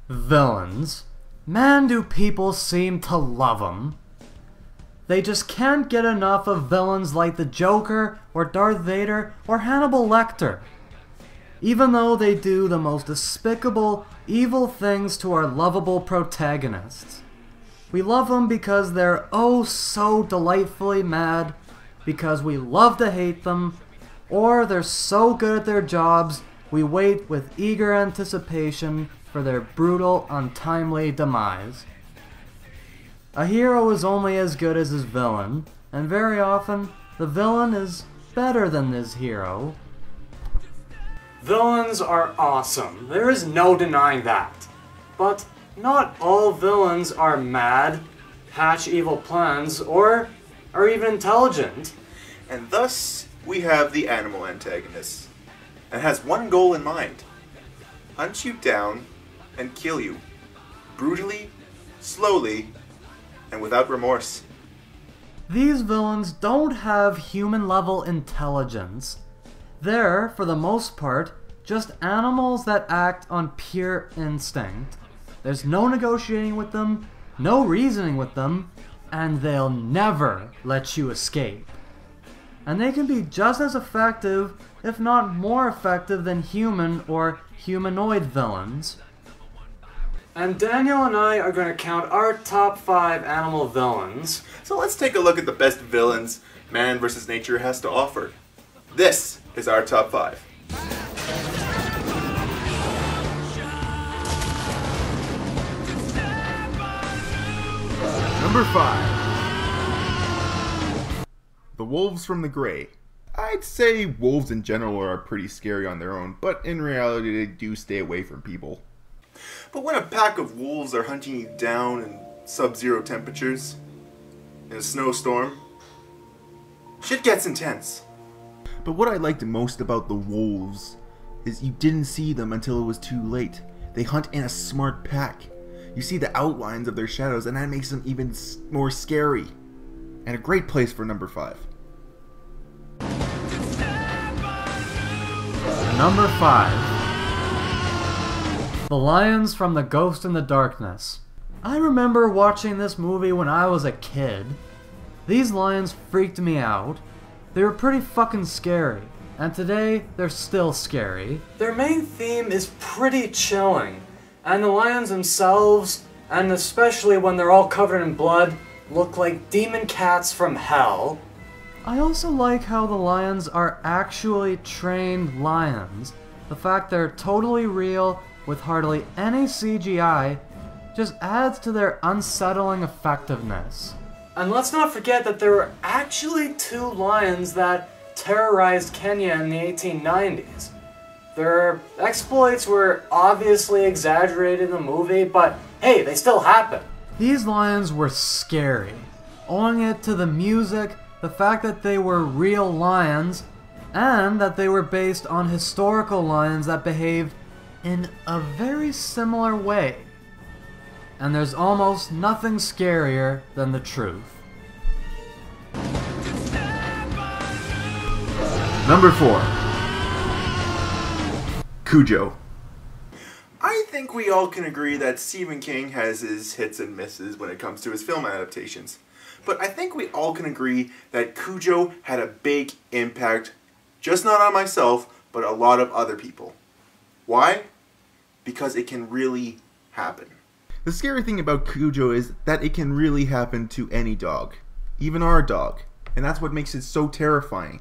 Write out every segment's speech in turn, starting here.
Villains. Man, do people seem to love them. They just can't get enough of villains like the Joker, or Darth Vader, or Hannibal Lecter. Even though they do the most despicable, evil things to our lovable protagonists. We love them because they're oh so delightfully mad, because we love to hate them, or they're so good at their jobs we wait with eager anticipation for their brutal, untimely demise. A hero is only as good as his villain, and very often, the villain is better than his hero. Villains are awesome, there is no denying that. But not all villains are mad, hatch evil plans, or are even intelligent. And thus, we have the animal antagonist. And has one goal in mind. Hunt you down and kill you. Brutally, slowly, and without remorse. These villains don't have human-level intelligence. They're, for the most part, just animals that act on pure instinct. There's no negotiating with them, no reasoning with them, and they'll never let you escape. And they can be just as effective, if not more effective than human or humanoid villains. And Daniel and I are going to count our top 5 animal villains. So let's take a look at the best villains man versus nature has to offer. This is our top 5. Number 5. The wolves from the gray. I'd say wolves in general are pretty scary on their own, but in reality they do stay away from people. But when a pack of wolves are hunting you down in sub-zero temperatures, in a snowstorm, shit gets intense. But what I liked most about the wolves is you didn't see them until it was too late. They hunt in a smart pack. You see the outlines of their shadows, and that makes them even more scary. And a great place for number 5. Number 5. The Lions from the Ghost in the Darkness. I remember watching this movie when I was a kid. These lions freaked me out. They were pretty fucking scary, and today they're still scary. Their main theme is pretty chilling, and the lions themselves, and especially when they're all covered in blood, look like demon cats from hell. I also like how the lions are actually trained lions. The fact they're totally real with hardly any CGI just adds to their unsettling effectiveness. And let's not forget that there were actually 2 lions that terrorized Kenya in the 1890s. Their exploits were obviously exaggerated in the movie, but hey, they still happened. These lions were scary, owing it to the music, the fact that they were real lions, and that they were based on historical lions that behaved in a very similar way. And there's almost nothing scarier than the truth. Number 4. Cujo. I think we all can agree that Stephen King has his hits and misses when it comes to his film adaptations. But I think we all can agree that Cujo had a big impact, just not on myself, but a lot of other people. Why? Because it can really happen. The scary thing about Cujo is that it can really happen to any dog. Even our dog. And that's what makes it so terrifying.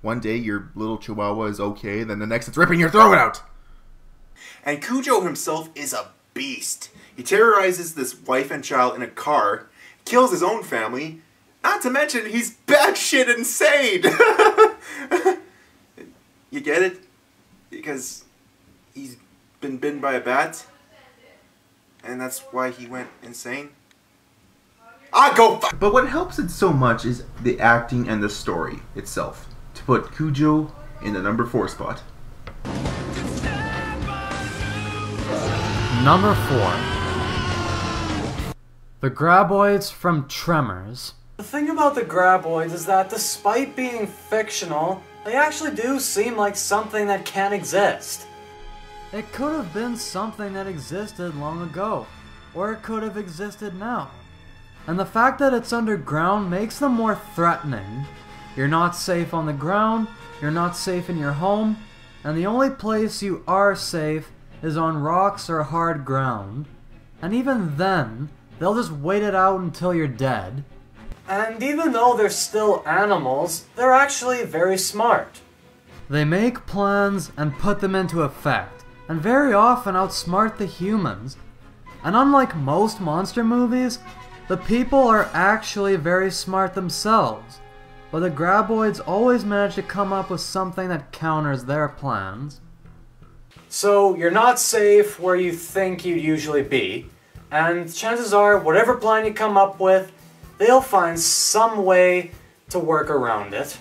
One day your little chihuahua is okay, then the next it's ripping your throat out! And Cujo himself is a beast. He terrorizes this wife and child in a car, kills his own family, not to mention he's batshit insane! You get it? Because he's been bitten by a bat, and that's why he went insane. But what helps it so much is the acting and the story itself. To put Cujo in the number 4 spot. Number 4. The Graboids from Tremors. The thing about the Graboids is that despite being fictional, they actually do seem like something that can exist. It could have been something that existed long ago, or it could have existed now. And the fact that it's underground makes them more threatening. You're not safe on the ground, you're not safe in your home, and the only place you are safe is on rocks or hard ground. And even then, they'll just wait it out until you're dead. And even though they're still animals, they're actually very smart. They make plans and put them into effect, and very often outsmart the humans. And unlike most monster movies, the people are actually very smart themselves, but the Graboids always manage to come up with something that counters their plans. So you're not safe where you think you'd usually be, and chances are whatever plan you come up with, they'll find some way to work around it.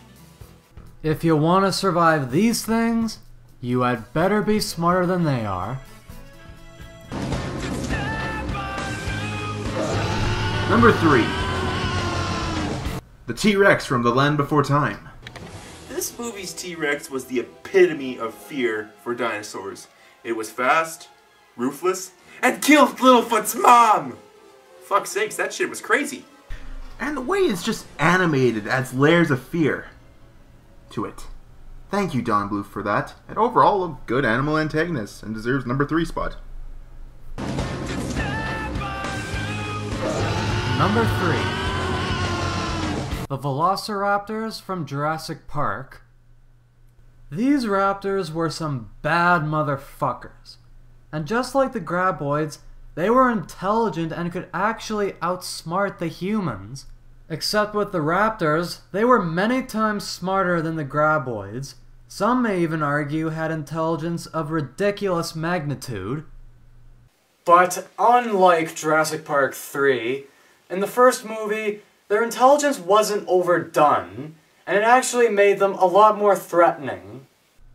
If you want to survive these things, you had better be smarter than they are. Number 3. The T-Rex from The Land Before Time. This movie's T-Rex was the epitome of fear for dinosaurs. It was fast, ruthless, and killed Littlefoot's mom! Fuck's sakes, that shit was crazy. And the way it's just animated adds layers of fear to it. Thank you, Don Bluth, for that. And overall, a good animal antagonist, and deserves number 3 spot. Number 3. The Velociraptors from Jurassic Park. These raptors were some bad motherfuckers. And just like the Graboids, they were intelligent and could actually outsmart the humans. Except with the raptors, they were many times smarter than the Graboids. Some may even argue had intelligence of ridiculous magnitude. But unlike Jurassic Park 3, in the first movie, their intelligence wasn't overdone, and it actually made them a lot more threatening.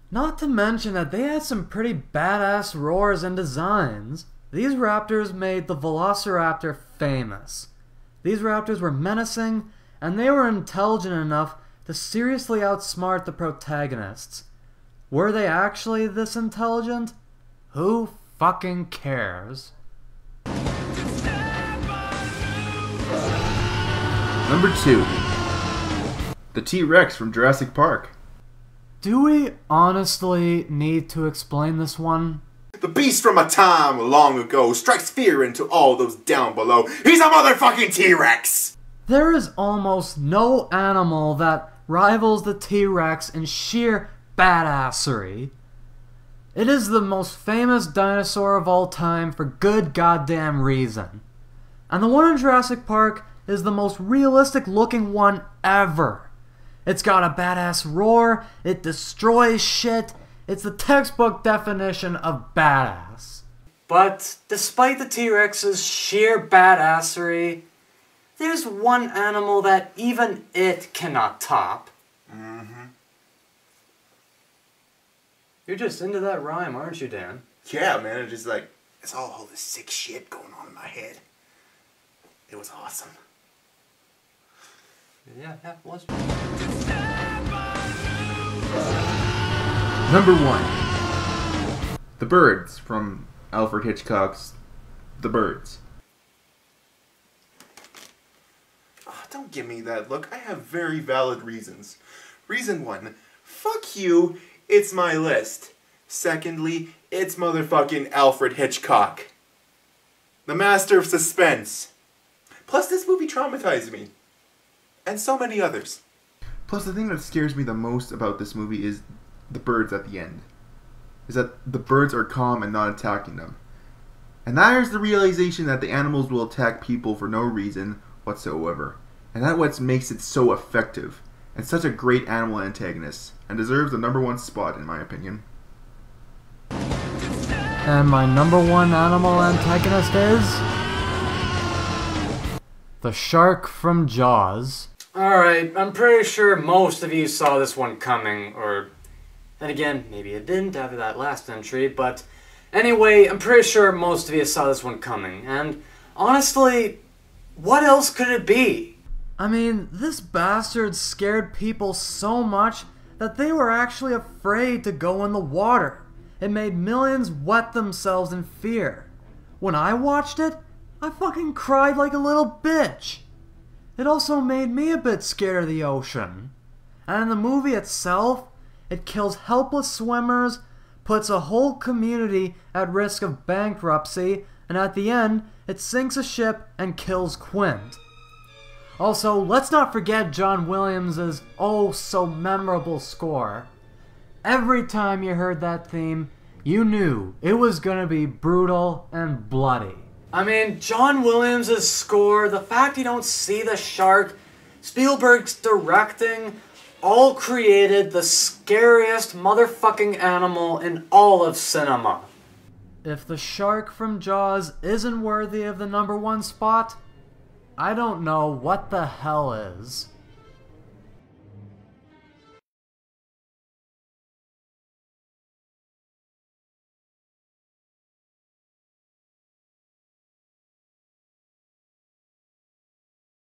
Not to mention that they had some pretty badass roars and designs. These raptors made the Velociraptor famous. These raptors were menacing, and they were intelligent enough to seriously outsmart the protagonists. Were they actually this intelligent? Who fucking cares? Number 2. The T-Rex from Jurassic Park. Do we honestly need to explain this one? The beast from a time long ago strikes fear into all those down below. He's a motherfucking T-Rex! There is almost no animal that rivals the T-Rex in sheer badassery. It is the most famous dinosaur of all time for good goddamn reason. And the one in Jurassic Park is the most realistic looking one ever. It's got a badass roar, it destroys shit, it's the textbook definition of badass. But despite the T-Rex's sheer badassery, there's one animal that even it cannot top. You're just into that rhyme, aren't you, Dan? Yeah, man, it's just like, it's all this sick shit going on in my head. It was awesome. Yeah, it was. Number 1. The Birds from Alfred Hitchcock's The Birds. Oh, don't give me that look. I have very valid reasons. Reason 1. Fuck you. It's my list. Secondly, it's motherfucking Alfred Hitchcock. The master of suspense. Plus, this movie traumatized me. And so many others. Plus, the thing that scares me the most about this movie is the birds at the end. Is that the birds are calm and not attacking them. And that is the realization that the animals will attack people for no reason whatsoever. And that's what makes it so effective. And such a great animal antagonist. And deserves the number 1 spot, in my opinion. And my number 1 animal antagonist is... the shark from Jaws. Alright, I'm pretty sure most of you saw this one coming, or... then again, maybe you didn't after that last entry, but... anyway, I'm pretty sure most of you saw this one coming, and... honestly, what else could it be? I mean, this bastard scared people so much that they were actually afraid to go in the water. It made millions wet themselves in fear. When I watched it, I fucking cried like a little bitch. It also made me a bit scared of the ocean. And in the movie itself, it kills helpless swimmers, puts a whole community at risk of bankruptcy, and at the end, it sinks a ship and kills Quint. Also, let's not forget John Williams' oh so memorable score. Every time you heard that theme, you knew it was gonna be brutal and bloody. I mean, John Williams' score, the fact you don't see the shark, Spielberg's directing, all created the scariest motherfucking animal in all of cinema. If the shark from Jaws isn't worthy of the #1 spot, I don't know what the hell is.